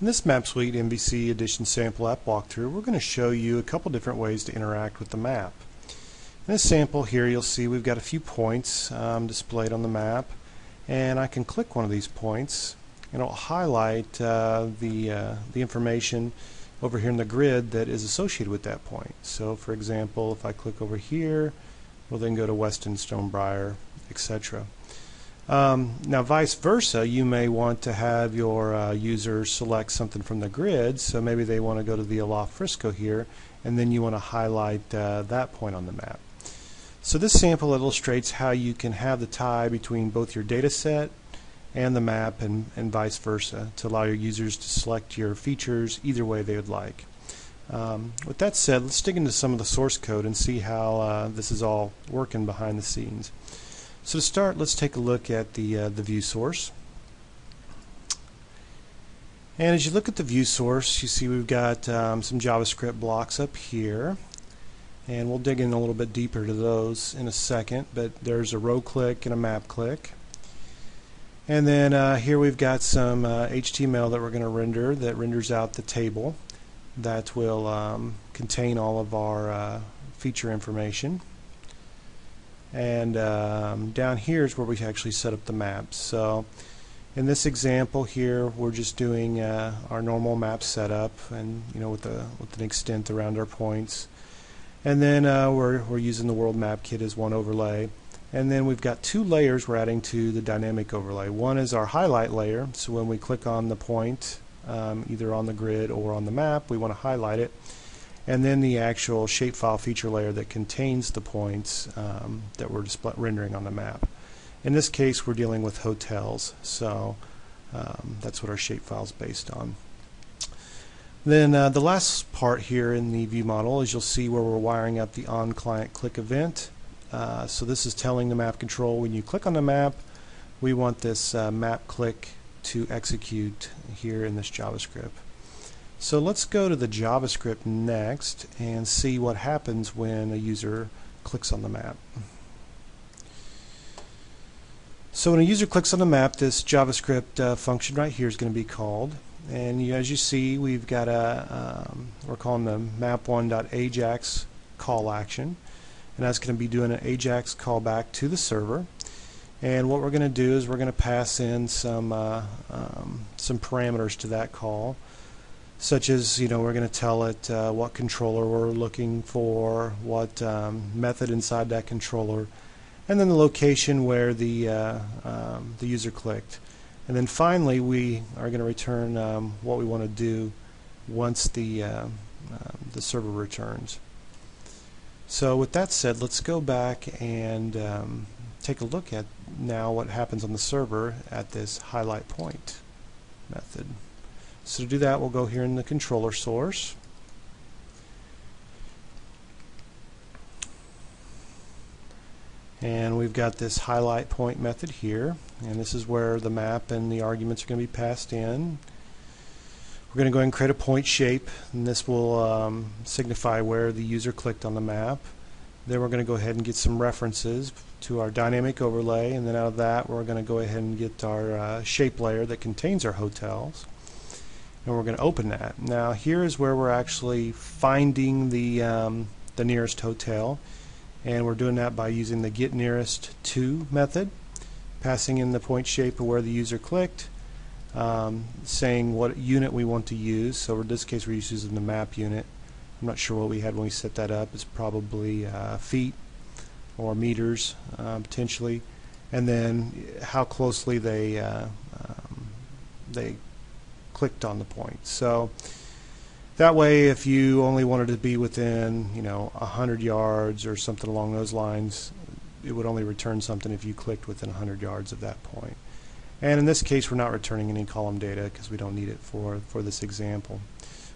In this Map Suite MVC Edition sample app walkthrough, we're going to show you a couple different ways to interact with the map. In this sample here, you'll see we've got a few points displayed on the map, and I can click one of these points and it'll highlight the information over here in the grid that is associated with that point. So for example, if I click over here, we'll then go to Weston Stonebriar, etc. Now vice versa, you may want to have your user select something from the grid, so maybe they want to go to the Aloft Frisco here, and then you want to highlight that point on the map. So this sample illustrates how you can have the tie between both your data set and the map and vice versa to allow your users to select your features either way they would like. With that said, let's dig into some of the source code and see how this is all working behind the scenes. So to start, let's take a look at the view source. And as you look at the view source, you see we've got some JavaScript blocks up here. And we'll dig in a little bit deeper to those in a second, but there's a row click and a map click. And then here we've got some HTML that we're going to render that renders out the table that will contain all of our feature information. And down here is where we actually set up the maps. So in this example here, we're just doing our normal map setup, and with an extent around our points. And then we're using the World Map Kit as one overlay. And then we've got two layers we're adding to the dynamic overlay. One is our highlight layer, so when we click on the point, either on the grid or on the map, we want to highlight it. And then the actual shapefile feature layer that contains the points that we're rendering on the map. In this case, we're dealing with hotels, so that's what our shapefile is based on. Then the last part here in the view model is you'll see where we're wiring up the on-client click event. So this is telling the map control when you click on the map, we want this map click to execute here in this JavaScript. So let's go to the JavaScript next and see what happens when a user clicks on the map. So when a user clicks on the map, this JavaScript function right here is going to be called. And as you see, we've got we're calling the map1.ajax call action. And that's going to be doing an AJAX callback to the server. And what we're going to do is we're going to pass in some parameters to that call, such as we're going to tell it what controller we're looking for, what method inside that controller, and then the location where the user clicked. And then finally, we are going to return what we want to do once the server returns. So with that said, let's go back and take a look at now what happens on the server at this highlight point method. So to do that, we'll go here in the controller source. And we've got this highlight point method here, and this is where the map and the arguments are going to be passed in. We're going to go ahead and create a point shape, and this will signify where the user clicked on the map. Then we're going to go ahead and get some references to our dynamic overlay, and then out of that we're going to go ahead and get our shape layer that contains our hotels, and we're going to open that. Now here is where we're actually finding the nearest hotel, and we're doing that by using the getNearestTo method, passing in the point shape of where the user clicked, saying what unit we want to use. So in this case we're using the map unit. I'm not sure what we had when we set that up. It's probably feet or meters potentially, and then how closely they clicked on the point. So that way, if you only wanted to be within 100 yards or something along those lines, it would only return something if you clicked within 100 yards of that point. And in this case, we're not returning any column data because we don't need it for this example.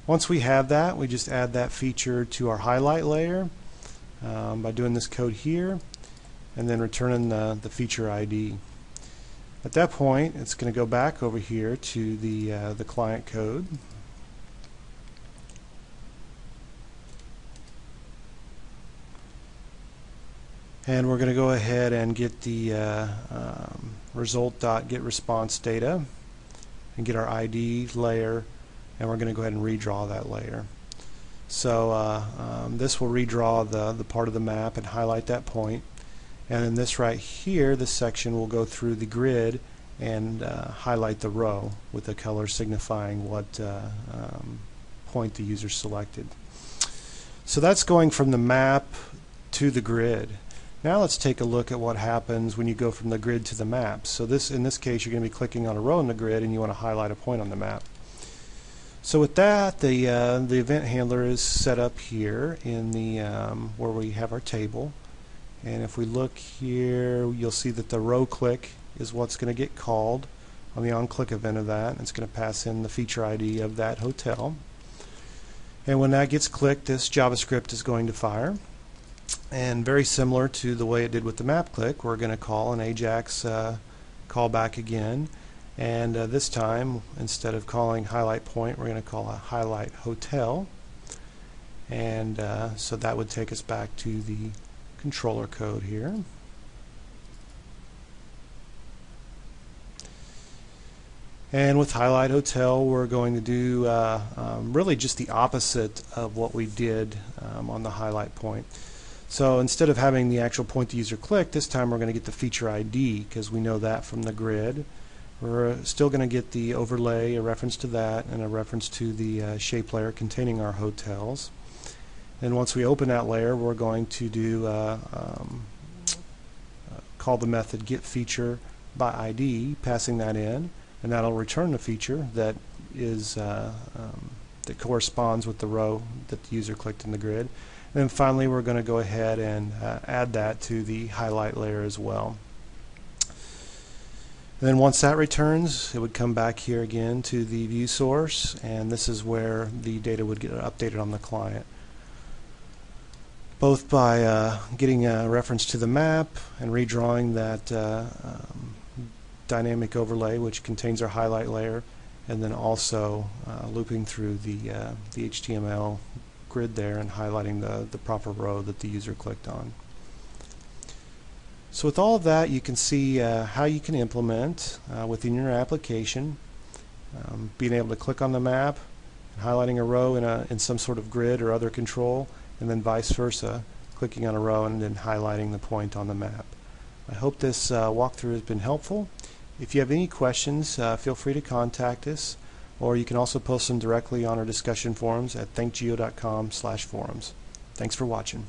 Once we have that, we just add that feature to our highlight layer by doing this code here, and then returning the feature ID. At that point, it's going to go back over here to the client code. And we're going to go ahead and get the result.getResponse data and get our ID layer and we're going to go ahead and redraw that layer. So this will redraw the part of the map and highlight that point, and then this right here, this section, will go through the grid and highlight the row with the color signifying what point the user selected. So that's going from the map to the grid. Now let's take a look at what happens when you go from the grid to the map. So in this case, you're going to be clicking on a row in the grid and you want to highlight a point on the map. So with that, the event handler is set up here in the where we have our table. And if we look here, you'll see that the row click is what's going to get called on the on-click event of that. It's going to pass in the feature ID of that hotel. And when that gets clicked, this JavaScript is going to fire. And very similar to the way it did with the map click, we're going to call an AJAX callback again. And this time, instead of calling highlight point, we're going to call a highlight hotel. And so that would take us back to the controller code here. And with highlight hotel, we're going to do really just the opposite of what we did on the highlight point. So instead of having the actual point the user clicked, this time we're going to get the feature ID, because we know that from the grid. We're still going to get the overlay, a reference to that, and a reference to the shape layer containing our hotels. And once we open that layer, we're going to do call the method getFeatureById, passing that in, and that'll return the feature that is that corresponds with the row that the user clicked in the grid. And then finally, we're going to go ahead and add that to the highlight layer as well. And then once that returns, it would come back here again to the view source, and this is where the data would get updated on the client, both by getting a reference to the map and redrawing that dynamic overlay which contains our highlight layer, and then also looping through the HTML grid there and highlighting the proper row that the user clicked on. So with all of that, you can see how you can implement within your application, being able to click on the map, and highlighting a row in some sort of grid or other control, and then vice versa, clicking on a row and then highlighting the point on the map. I hope this walkthrough has been helpful. If you have any questions, feel free to contact us, or you can also post them directly on our discussion forums at thinkgeo.com/forums. Thanks for watching.